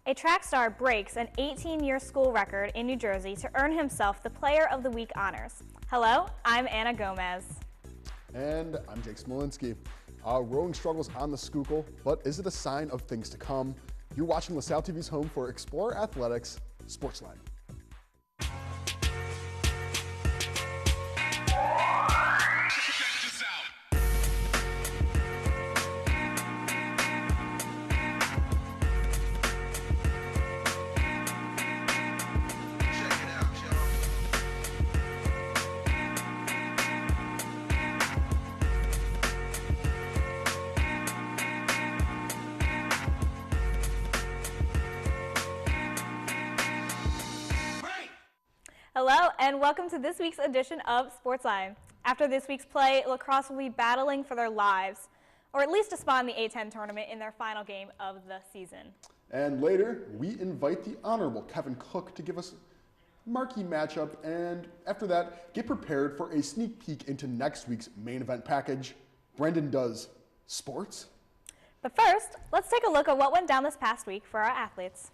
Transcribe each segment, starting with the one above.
A track star breaks an 18-year school record in New Jersey to earn himself the Player of the Week honors. Hello, I'm Anna Gomez. And I'm Jake Smolinski. Rowing struggles on the Schuylkill, but is it a sign of things to come? You're watching LaSalle TV's home for Explorer Athletics, SportsLine. Hello, and welcome to this week's edition of SportsLine. After this week's play, lacrosse will be battling for their lives, or at least a spot in the A-10 tournament in their final game of the season. And later, we invite the Honorable Kevin Cook to give us a marquee matchup, and after that, get prepared for a sneak peek into next week's main event package. Brendan does sports. But first, let's take a look at what went down this past week for our athletes.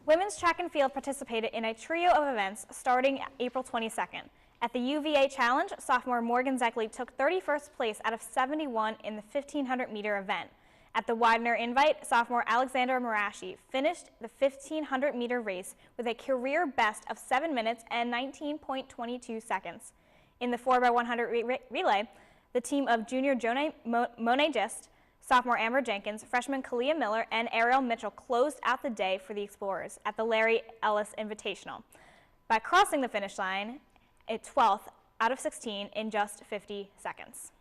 Women's track and field participated in a trio of events starting April 22nd. At the UVA Challenge, sophomore Morgan Zeckley took 31st place out of 71 in the 1,500-meter event. At the Widener Invite, sophomore Alexander Marashi finished the 1,500-meter race with a career best of 7 minutes and 19.22 seconds. In the 4x100 relay, the team of junior Monet Gist, sophomore Amber Jenkins, freshman Kalia Miller, and Ariel Mitchell closed out the day for the Explorers at the Larry Ellis Invitational by crossing the finish line at 12th out of 16 in just 50 seconds.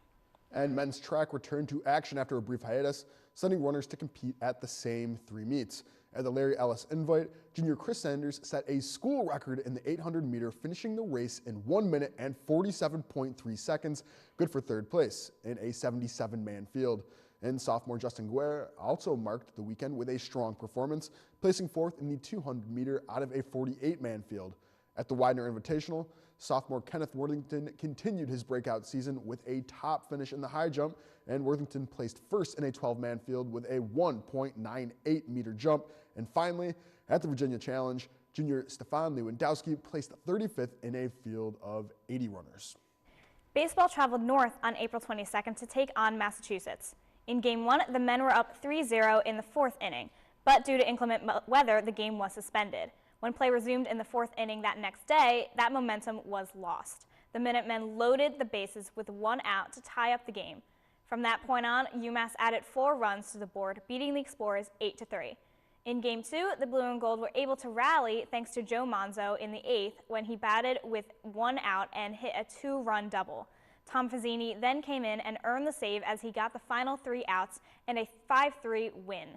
And men's track returned to action after a brief hiatus, sending runners to compete at the same 3 meets. At the Larry Ellis Invite, junior Chris Sanders set a school record in the 800-meter, finishing the race in 1 minute and 47.3 seconds, good for third place in a 77-man field. And sophomore Justin Guerre also marked the weekend with a strong performance, placing fourth in the 200-meter out of a 48-man field. At the Widener Invitational, sophomore Kenneth Worthington continued his breakout season with a top finish in the high jump, and Worthington placed first in a 12-man field with a 1.98-meter jump. And finally, at the Virginia Challenge, junior Stefan Lewandowski placed 35th in a field of 80 runners. Baseball traveled north on April 22nd to take on Massachusetts. In Game 1, the men were up 3-0 in the 4th inning, but due to inclement weather, the game was suspended. When play resumed in the 4th inning that next day, that momentum was lost. The Minutemen loaded the bases with 1 out to tie up the game. From that point on, UMass added 4 runs to the board, beating the Explorers 8-3. In Game 2, the Blue and Gold were able to rally thanks to Joe Monzo in the 8th when he batted with 1 out and hit a 2-run double. Tom Fazzini then came in and earned the save as he got the final 3 outs and a 5-3 win.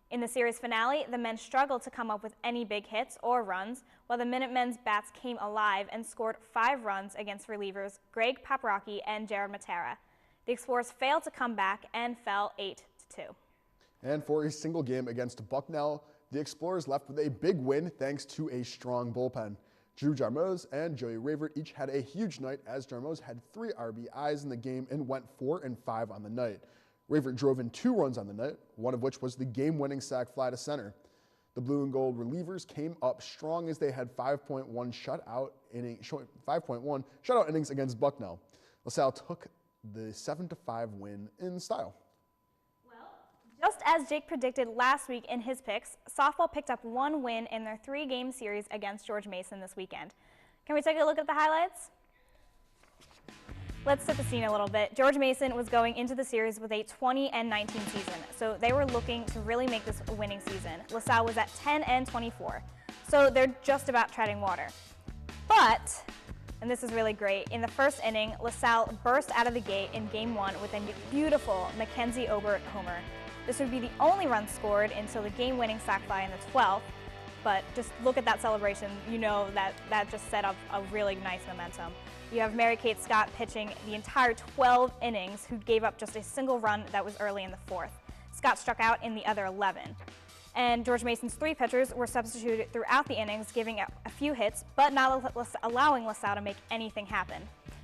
In the series finale, the men struggled to come up with any big hits or runs, while the Minutemen's bats came alive and scored 5 runs against relievers Greg Paprocki and Jared Matera. The Explorers failed to come back and fell 8-2. And for a single game against Bucknell, the Explorers left with a big win thanks to a strong bullpen. Drew Jarmoz and Joey Ravert each had a huge night, as Jarmoz had 3 RBIs in the game and went 4 and 5 on the night. Ravert drove in 2 runs on the night, one of which was the game-winning sac fly to center. The Blue and Gold relievers came up strong as they had 5.1 shutout innings against Bucknell. LaSalle took the 7-5 win in style. Just as Jake predicted last week in his picks, softball picked up 1 win in their 3-game series against George Mason this weekend. Can we take a look at the highlights? Let's set the scene a little bit. George Mason was going into the series with a 20-19 season, so they were looking to really make this a winning season. LaSalle was at 10-24, so they're just about treading water. But, and this is really great, in the first inning, LaSalle burst out of the gate in Game 1 with a beautiful Mackenzie Obert homer. This would be the only run scored until the game-winning sac fly in the 12th, but just look at that celebration. You know that just set up a really nice momentum. You have Mary Kate Scott pitching the entire 12 innings, who gave up just a single run that was early in the 4th. Scott struck out in the other 11. And George Mason's 3 pitchers were substituted throughout the innings, giving up a few hits, but not allowing LaSalle to make anything happen.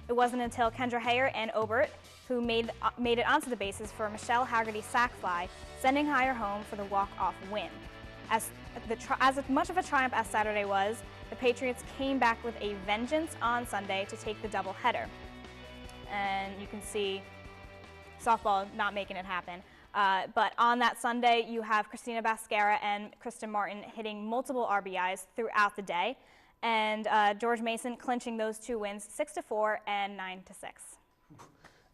It wasn't until Kendra Hayer and Obert who made it onto the bases for a Michelle Haggerty sac fly, sending Hayer home for the walk-off win. As much of a triumph as Saturday was, the Patriots came back with a vengeance on Sunday to take the doubleheader. And you can see softball not making it happen. But on that Sunday, you have Christina Bascara and Kristen Martin hitting multiple RBIs throughout the day, and George Mason clinching those 2 wins, 6-4 and 9-6.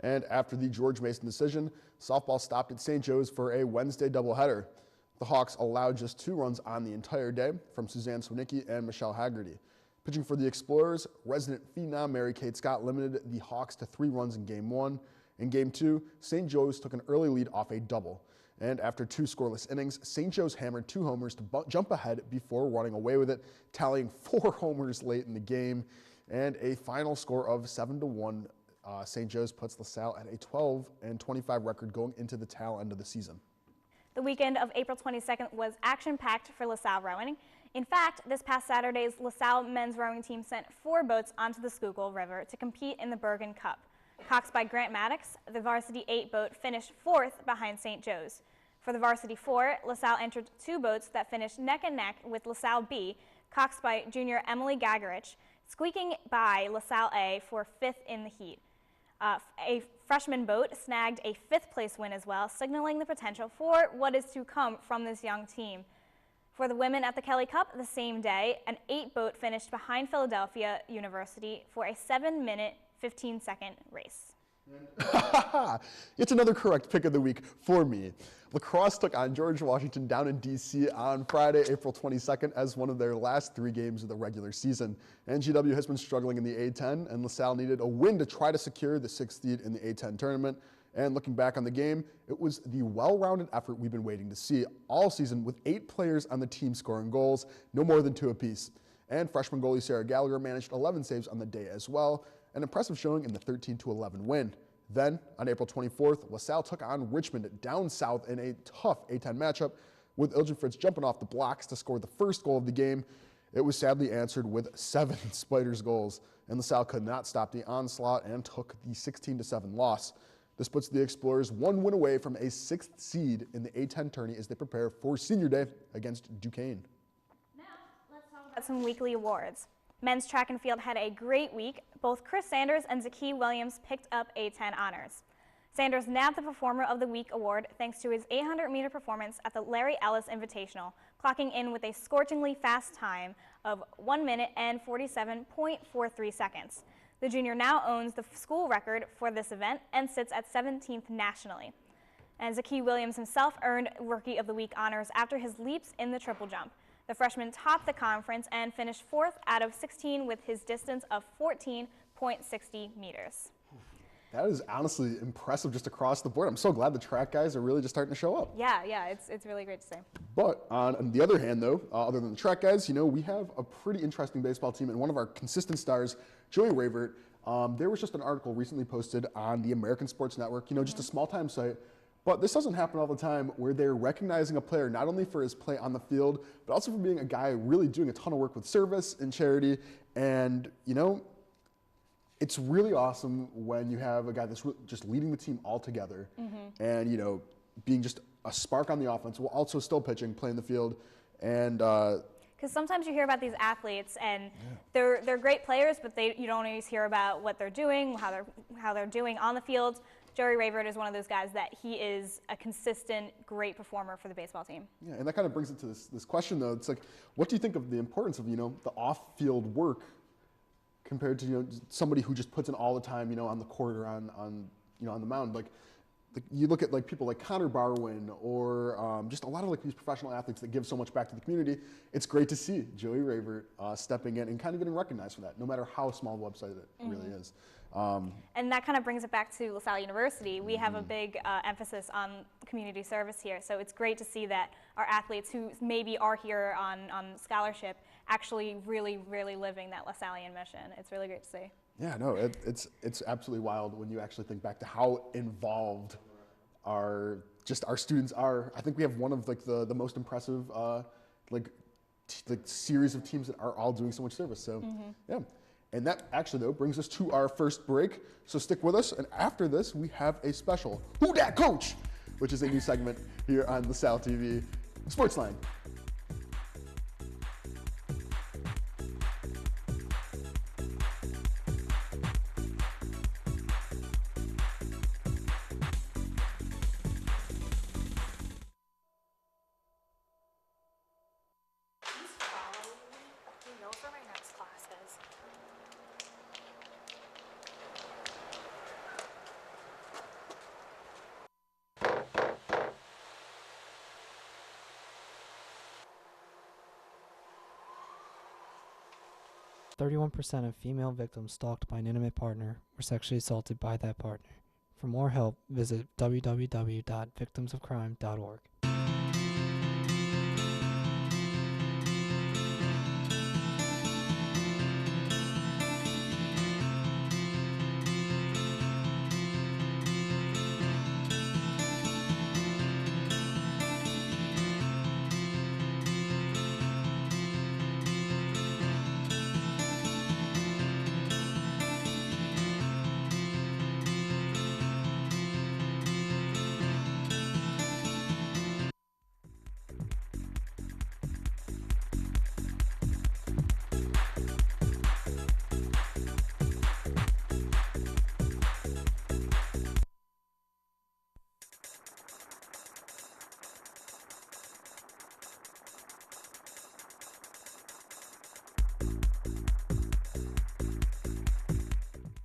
And after the George Mason decision, softball stopped at St. Joe's for a Wednesday doubleheader. The Hawks allowed just 2 runs on the entire day from Suzanne Swinicki and Michelle Haggerty. Pitching for the Explorers, resident phenom Mary-Kate Scott limited the Hawks to 3 runs in Game 1. In Game 2, St. Joe's took an early lead off a double. And after 2 scoreless innings, St. Joe's hammered 2 homers to jump ahead before running away with it, tallying 4 homers late in the game. And a final score of 7-1, St. Joe's puts LaSalle at a 12-25 record going into the tail end of the season. The weekend of April 22nd was action-packed for LaSalle rowing. In fact, this past Saturday's LaSalle men's rowing team sent 4 boats onto the Schuylkill River to compete in the Bergen Cup. Coxed by Grant Maddox, the varsity 8 boat finished 4th behind St. Joe's. For the varsity 4, LaSalle entered 2 boats that finished neck and neck with LaSalle B, coxed by junior Emily Gagarich, squeaking by LaSalle A for 5th in the heat. A freshman boat snagged a 5th place win as well, signaling the potential for what is to come from this young team. For the women at the Kelly Cup the same day, an 8 boat finished behind Philadelphia University for a 7-minute 15-second race. It's another correct pick of the week for me. Lacrosse took on George Washington down in D.C. on Friday, April 22nd, as one of their last 3 games of the regular season. And GW has been struggling in the A-10, and LaSalle needed a win to try to secure the 6th seed in the A-10 tournament. And looking back on the game, it was the well-rounded effort we've been waiting to see all season, with 8 players on the team scoring goals, no more than 2 apiece. And freshman goalie Sarah Gallagher managed 11 saves on the day as well, an impressive showing in the 13-11 win. Then, on April 24th, LaSalle took on Richmond down south in a tough A-10 matchup, with Ilgen Fritz jumping off the blocks to score the first goal of the game. It was sadly answered with 7 Spiders goals, and LaSalle could not stop the onslaught and took the 16-7 loss. This puts the Explorers 1 win away from a 6th seed in the A-10 tourney as they prepare for Senior Day against Duquesne. Now, let's talk about some weekly awards. Men's track and field had a great week. Both Chris Sanders and Zaki Williams picked up A-10 honors. Sanders nabbed the Performer of the Week award thanks to his 800-meter performance at the Larry Ellis Invitational, clocking in with a scorchingly fast time of 1 minute and 47.43 seconds. The junior now owns the school record for this event and sits at 17th nationally. And Zaki Williams himself earned Rookie of the Week honors after his leaps in the triple jump. The freshman topped the conference and finished 4th out of 16 with his distance of 14.60 meters. That is honestly impressive just across the board. I'm so glad the track guys are really just starting to show up. Yeah, it's really great to see. But on the other hand, though, other than the track guys, we have a pretty interesting baseball team, and one of our consistent stars, Joey Ravert. There was just an article recently posted on the American Sports Network, just a small-time site. But this doesn't happen all the time, where they're recognizing a player not only for his play on the field, but also for being a guy really doing a ton of work with service and charity. And, it's really awesome when you have a guy that's just leading the team all together and, being just a spark on the offense while also still pitching, playing the field. And because sometimes you hear about these athletes and they're great players, but you don't always hear about what they're doing, how they're doing on the field. Joey Ravert is one of those guys that he is a consistent, great performer for the baseball team. Yeah, and that kind of brings it to this question, though. It's like, what do you think of the importance of, the off-field work compared to, somebody who just puts in all the time, on the court or on the mound? Like you look at people like Connor Barwin or just a lot of these professional athletes that give so much back to the community. It's great to see Joey Ravert stepping in and kind of getting recognized for that, no matter how small the website it really is. And that kind of brings it back to LaSalle University. We have a big emphasis on community service here, so it's great to see that our athletes who maybe are here on scholarship actually really, really living that LaSallian mission. It's really great to see. Yeah, no, it's absolutely wild when you actually think back to how involved our students are. I think we have one of the most impressive series of teams that are all doing so much service. So yeah. And that actually, though, brings us to our first break. So stick with us. And after this, we have a special Who Dat Coach, which is a new segment here on LaSalle TV. SportsLine. 31% of female victims stalked by an intimate partner were sexually assaulted by that partner. For more help, visit www.victimsofcrime.org.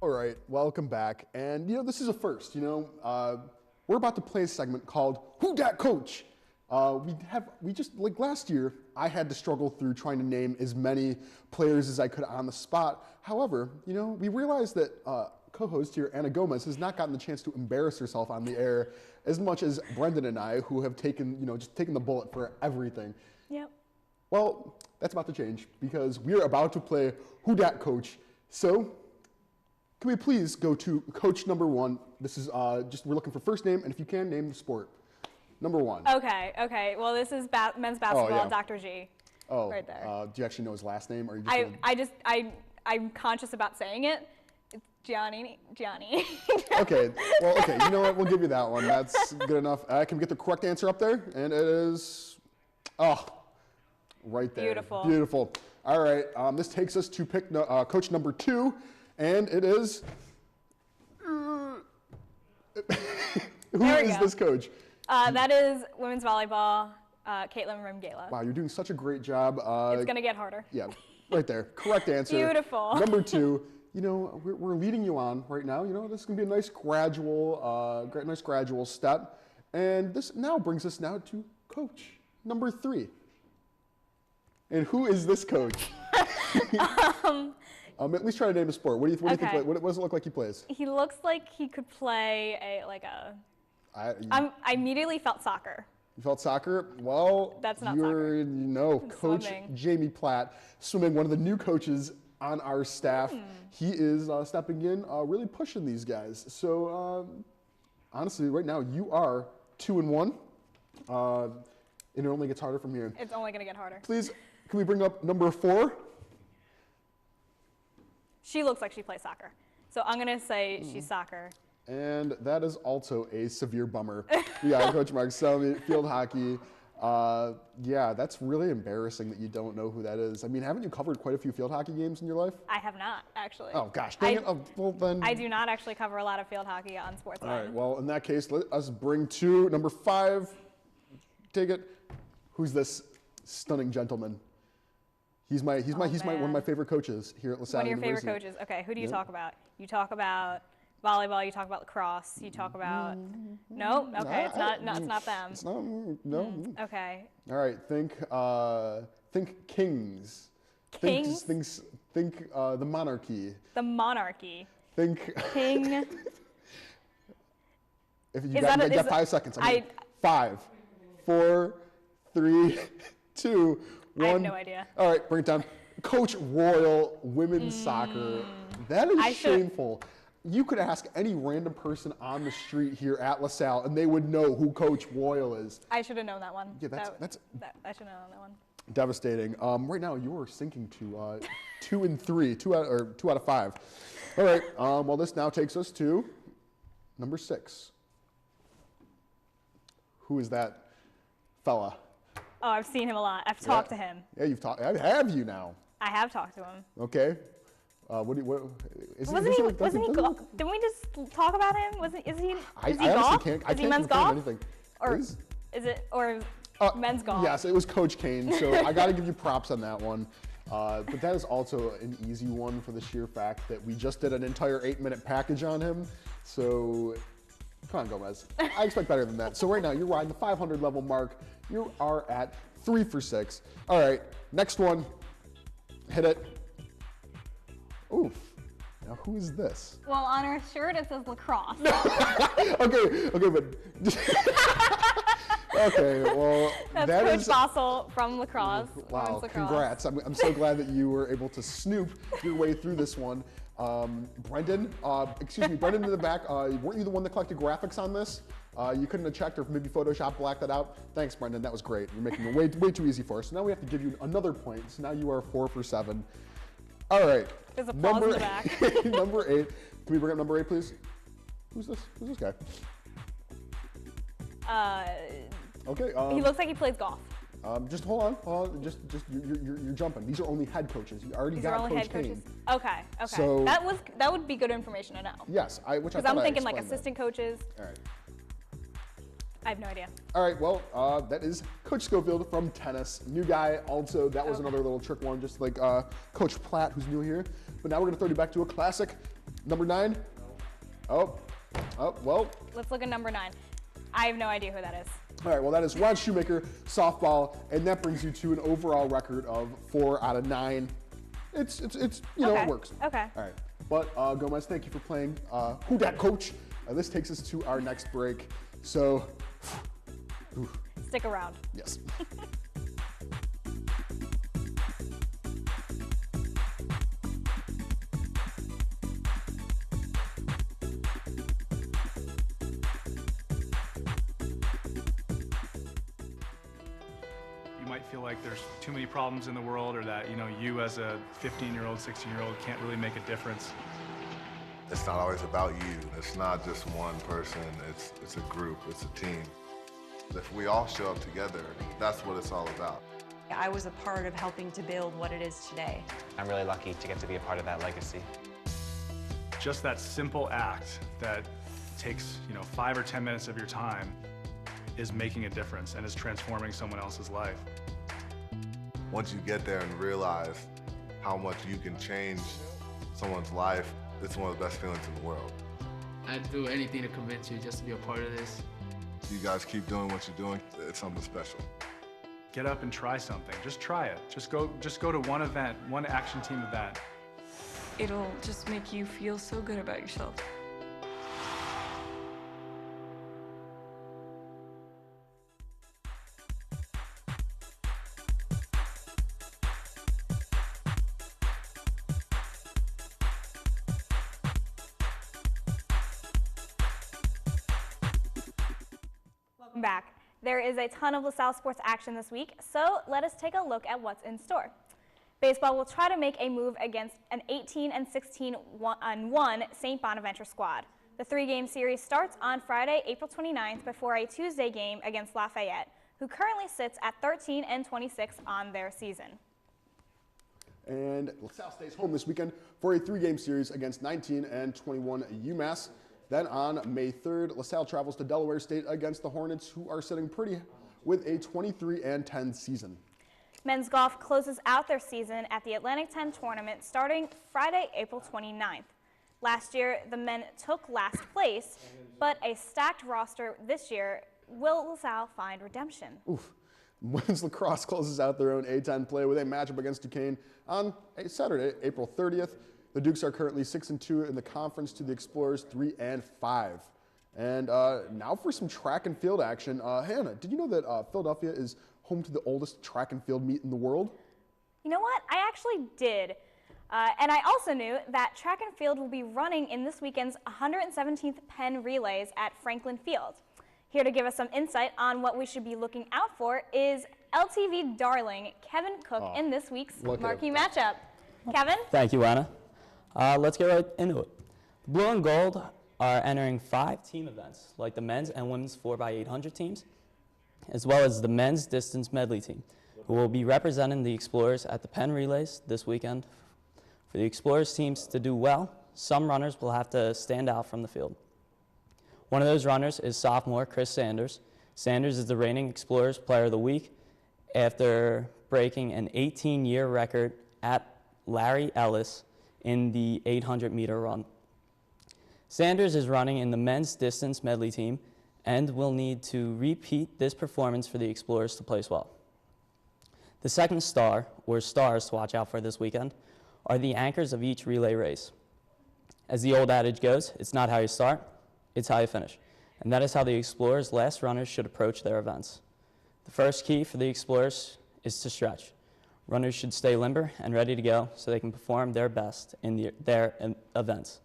All right, welcome back. And this is a first. We're about to play a segment called Who Dat Coach? We just, like last year, I had to struggle through trying to name as many players as I could on the spot. However, we realized that co-host here, Anna Gomez, has not gotten the chance to embarrass herself on the air as much as Brendan and I, who have taken, just taken the bullet for everything. Yep. Well, that's about to change because we're about to play Who Dat Coach? So, can we please go to coach number 1? This is we're looking for first name, and if you can, name the sport. Number 1. Okay. Well, this is men's basketball, yeah. Dr. G. Oh, right there. Do you actually know his last name, or you just I'm conscious about saying it. It's Gianni. Okay. Well, okay. You know what? We'll give you that one. That's good enough. Can we get the correct answer up there? And it is, right there. Beautiful. All right. This takes us to pick coach number 2. And it is, who is this coach? That is women's volleyball, Caitlin Rimgala. Wow, you're doing such a great job. It's going to get harder. Yeah, right there. Correct answer. Beautiful. Number 2, we're leading you on right now. This is going to be a nice gradual step. And this now brings us to coach number 3. And who is this coach? At least try to name a sport. What do you think? What does it look like he plays? He looks like he could play I immediately felt soccer. You felt soccer? Well, that's not soccer. Coach Swimming. Jamie Platt, swimming, one of the new coaches on our staff. He is stepping in, really pushing these guys. So honestly, right now you are 2-1, and it only gets harder from here. It's only going to get harder. Please, can we bring up number 4? She looks like she plays soccer. So I'm going to say she's soccer. And that is also a severe bummer. Yeah, Coach Mark Salle, field hockey. Yeah, that's really embarrassing that you don't know who that is. I mean, haven't you covered quite a few field hockey games in your life? I have not, actually. Oh, gosh, dang it. Well, then. I do not actually cover a lot of field hockey on SportsLine. All right, well, in that case, let us bring to number 5. Take it. Who's this stunning gentleman? He's one of my favorite coaches here at LaSalle University. One of your favorite coaches. Okay, who do you talk about? You talk about volleyball, you talk about lacrosse, you talk about no? Okay, it's not them. It's not no. Okay. All right, think kings. Kings? Think the monarchy. The monarchy. Think king. If you got 5 seconds. 5, 4, 3, 2, 1. I have no idea. All right, bring it down. Coach Royal women's soccer. That is shameful. You could ask any random person on the street here at LaSalle, and they would know who Coach Royal is. I should have known that one. Yeah, I should have known that one. Devastating. Right now, you are sinking to 2 and 3, 2 out of 5. All right. Well, this now takes us to number 6. Who is that fella? Oh, I've seen him a lot. I've talked to him. Yeah, you've talked. Have you now? I have talked to him. Okay. Didn't we just talk about him? Is he golf? Is he men's golf? Anything. Is it men's golf? Yes, it was Coach Kane. So I got to give you props on that one. But that is also an easy one for the sheer fact that we just did an entire 8-minute package on him. So come on, Gomez. I expect better than that. So right now you're riding the 500 level mark. You are at 3 for 6. All right, next one. Hit it. Oof. Now who is this? Well, on our shirt it says lacrosse. Okay, but okay, well, That's that Coach is Bossel from lacrosse. wow. Women's lacrosse. Congrats! I'm so glad that you were able to snoop your way through this one. Brendan, Brendan in the back. Weren't you the one that collected graphics on this? You couldn't have checked or maybe Photoshop blacked that out. Thanks, Brendan. That was great. You're making it way too easy for us. So now we have to give you another point. So now you are 4 for 7. All right. There's applause in the back. Number 8. Can we bring up number 8, please? Who's this? Who's this guy? Okay. He looks like he plays golf. Just hold on. Just you're jumping. These are only head coaches. You already These got are only Coach head coaches. Kane. Okay. So that would be good information to know. Yes, Because I'm thinking like assistant coaches. All right. I have no idea. All right, well, that is Coach Schofield from tennis. New guy, also, that was another little trick one, just like Coach Platt, who's new here. But now we're going to throw you back to a classic. Number 9. Oh, well. Let's look at number 9. I have no idea who that is. All right, well, that is Rod Shoemaker, softball, and that brings you to an overall record of 4 out of 9. It's Okay. it works. Okay. All right, but Gomez, thank you for playing Who Dat Coach. This takes us to our next break. So, Stick around. yes. You might feel like there's too many problems in the world, or that, you as a 15-year-old, 16-year-old can't really make a difference. It's not always about you. It's not just one person. It's a group. It's a team. If we all show up together, that's what it's all about. I was a part of helping to build what it is today. I'm really lucky to get to be a part of that legacy. Just that simple act that takes, 5 or 10 minutes of your time is making a difference and is transforming someone else's life. Once you get there and realize how much you can change someone's life, it's one of the best feelings in the world. I'd do anything to convince you just to be a part of this. You guys keep doing what you're doing. It's something special. Get up and try something. Just try it. Just go to one event, one action team event. It'll just make you feel so good about yourself. Welcome back. There is a ton of LaSalle sports action this week, so let us take a look at what's in store. Baseball will try to make a move against an 18-16-1 St. Bonaventure squad. The 3-game series starts on Friday, April 29th before a Tuesday game against Lafayette, who currently sits at 13-26 on their season. And LaSalle stays home this weekend for a 3-game series against 19-21 UMass. Then on May 3rd, LaSalle travels to Delaware State against the Hornets, who are sitting pretty with a 23-10 season. Men's golf closes out their season at the Atlantic 10 tournament starting Friday, April 29th. Last year, the men took last place, but a stacked roster this year. Will LaSalle find redemption? Oof. Women's lacrosse closes out their own A10 play with a matchup against Duquesne on Saturday, April 30th. The Dukes are currently 6-2 in the conference to the Explorers 3-5. And now for some track and field action. Hannah, did you know that Philadelphia is home to the oldest track and field meet in the world? You know what? I actually did. And I also knew that track and field will be running in this weekend's 117th Penn Relays at Franklin Field. Here to give us some insight on what we should be looking out for is LTV darling Kevin Cook in this week's marquee matchup. Kevin? Thank you, Anna. Let's get right into it. The Blue and Gold are entering 5 team events, like the men's and women's 4x800 teams, as well as the men's distance medley team, who will be representing the Explorers at the Penn Relays this weekend. For the Explorers teams to do well, some runners will have to stand out from the field. One of those runners is sophomore Chris Sanders. Sanders is the reigning Explorers Player of the Week after breaking an 18-year record at Larry Ellis in the 800-meter run. Sanders is running in the men's distance medley team and will need to repeat this performance for the Explorers to place well. The second star, or stars to watch out for this weekend, are the anchors of each relay race. As the old adage goes, it's not how you start, it's how you finish. And that is how the Explorers' last runners should approach their events. The first key for the Explorers is to stretch. Runners should stay limber and ready to go so they can perform their best in their events.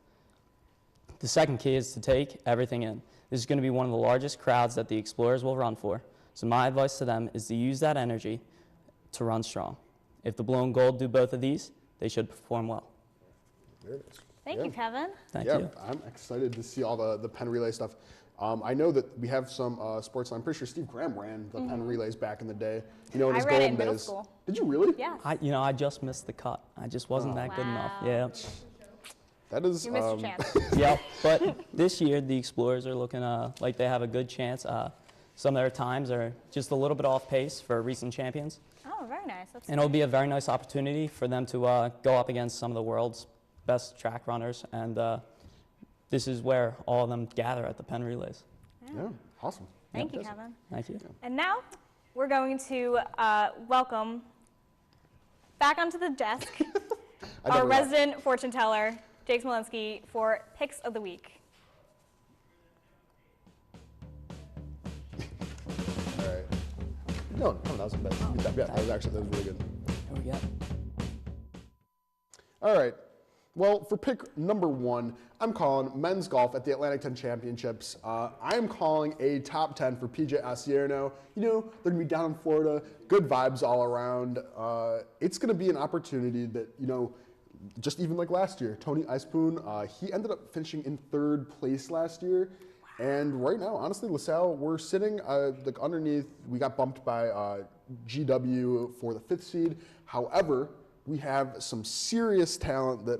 The second key is to take everything in. This is going to be one of the largest crowds that the Explorers will run for. So my advice to them is to use that energy to run strong. If the Blue and Gold do both of these, they should perform well. There it is. Thank you, Kevin. Thank you. I'm excited to see all the pen relay stuff. I know that we have some SportsLine. I'm pretty sure Steve Graham ran the pen relays back in the day. You know, in his I ran it golden in middle days. school. Did you really? Yeah. I just missed the cut. I just wasn't that good enough. Yeah. That is. You missed your chance. Yep. But this year, the Explorers are looking like they have a good chance. Some of their times are just a little bit off pace for recent champions. Oh, very nice. That's And it'll be a very nice opportunity for them to go up against some of the world's best track runners. And this is where all of them gather at the pen relays. Yeah, awesome. Thank you, Kevin. Thank you. And now we're going to welcome back onto the desk our resident fortune teller, Jake Smolinski, for Picks of the Week. All right. No, that wasn't bad. Yeah, that was really good. Here we go. All right. Well, for pick number 1, I'm calling men's golf at the Atlantic 10 Championships. I'm calling a top 10 for PJ Asierno. You know, they're going to be down in Florida. Good vibes all around. It's going to be an opportunity that, you know, just even like last year, Tony Eispoon, he ended up finishing in 3rd place last year. And right now, honestly, LaSalle, we're sitting like underneath. We got bumped by GW for the 5th seed. However, we have some serious talent that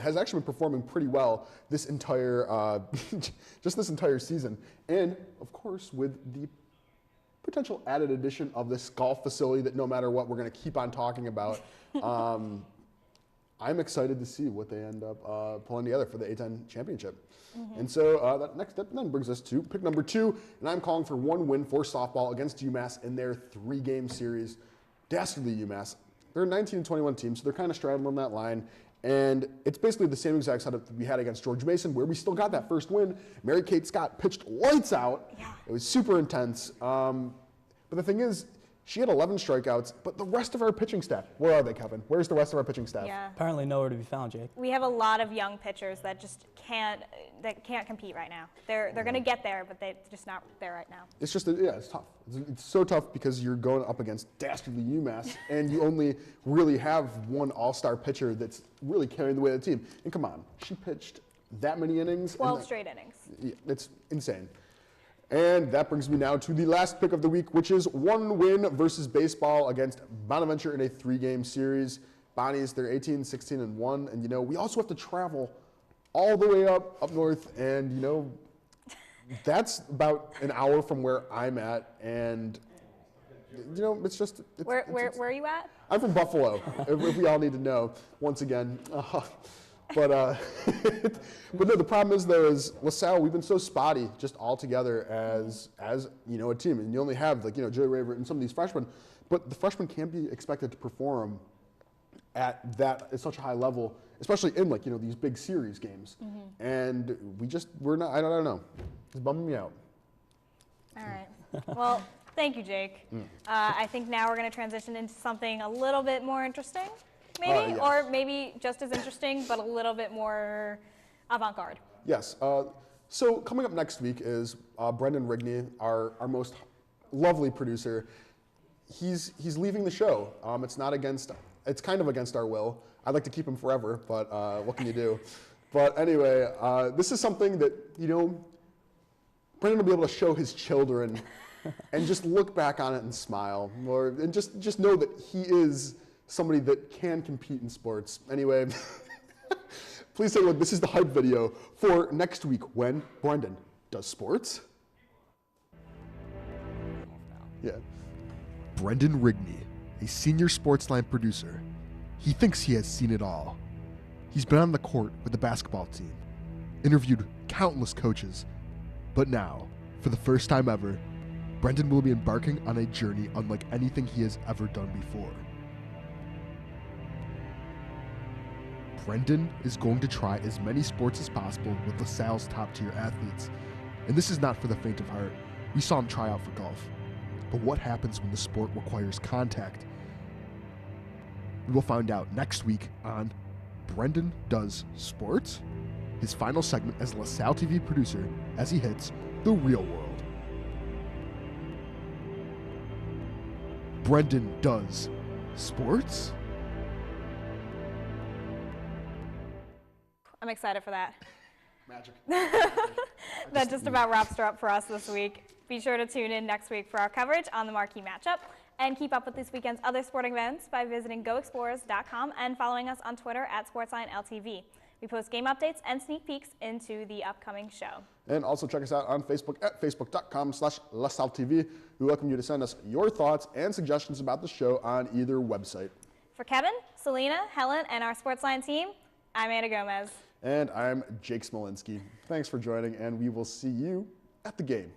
has actually been performing pretty well this entire just this entire season. And of course, with the potential added addition of this golf facility that no matter what we're going to keep on talking about, I'm excited to see what they end up pulling together for the A10 championship. And so that next step then brings us to pick number 2, and I'm calling for 1 win for softball against UMass in their 3-game series. Dastardly UMass. They're a 19-21 team, so they're kind of straddling that line. And it's basically the same exact setup that we had against George Mason, where we still got that first win. Mary Kate Scott pitched lights out. Yeah. It was super intense. But the thing is, she had 11 strikeouts, but the rest of our pitching staff, where are they, Kevin? Where's the rest of our pitching staff? Yeah. Apparently nowhere to be found, Jake. We have a lot of young pitchers that just can't compete right now. They're going to get there, but they're just not there right now. It's just, it's tough. It's so tough because you're going up against dastardly UMass, and you only really have one all-star pitcher that's really carrying the weight of the team. And come on, she pitched that many innings. 12 straight innings. Yeah, it's insane. And that brings me now to the last pick of the week, which is 1 win versus baseball against Bonaventure in a 3-game series. Bonnies, they're 18, 16, and 1. And, you know, we also have to travel all the way up north. And, you know, that's about an hour from where I'm at. And, you know, it's just... Where are you at? I'm from Buffalo, if we all need to know, once again. But no, the problem is though is LaSalle, we've been so spotty just all together as you know, a team, and you only have like, you know, Joey Raver and some of these freshmen, but the freshmen can't be expected to perform at such a high level, especially in like, you know, these big series games. And we're not, I don't know, it's bumming me out. All right. Well, thank you, Jake. I think now we're going to transition into something a little bit more interesting. Maybe, yes. Or maybe just as interesting, but a little bit more avant-garde. Yes. So coming up next week is Brendan Rigney, our most lovely producer. He's leaving the show. It's kind of against our will. I'd like to keep him forever, but what can you do? But anyway, this is something that, you know, Brendan will be able to show his children and just look back on it and smile, and just know that he is somebody that can compete in sports. Anyway, please take a look. This is the hype video for next week when Brendan does sports. Yeah. Brendan Rigney, a senior SportsLine producer. He thinks he has seen it all. He's been on the court with the basketball team, interviewed countless coaches, but now, for the first time ever, Brendan will be embarking on a journey unlike anything he has ever done before. Brendan is going to try as many sports as possible with LaSalle's top-tier athletes. And this is not for the faint of heart. We saw him try out for golf. But what happens when the sport requires contact? We will find out next week on Brendan Does Sports, his final segment as LaSalle TV producer as he hits the real world. Brendan Does Sports? I'm excited for that. Magic. That just about wraps her up for us this week. Be sure to tune in next week for our coverage on the marquee matchup, and keep up with this weekend's other sporting events by visiting goexplorers.com and following us on Twitter at SportsLineLTV. We post game updates and sneak peeks into the upcoming show. And also check us out on Facebook at facebook.com/LaSalleTV. We welcome you to send us your thoughts and suggestions about the show on either website. For Kevin, Selena, Helen, and our Sportsline team, I'm Anna Gomez. And I'm Jake Smolinski. Thanks for joining, and we will see you at the game.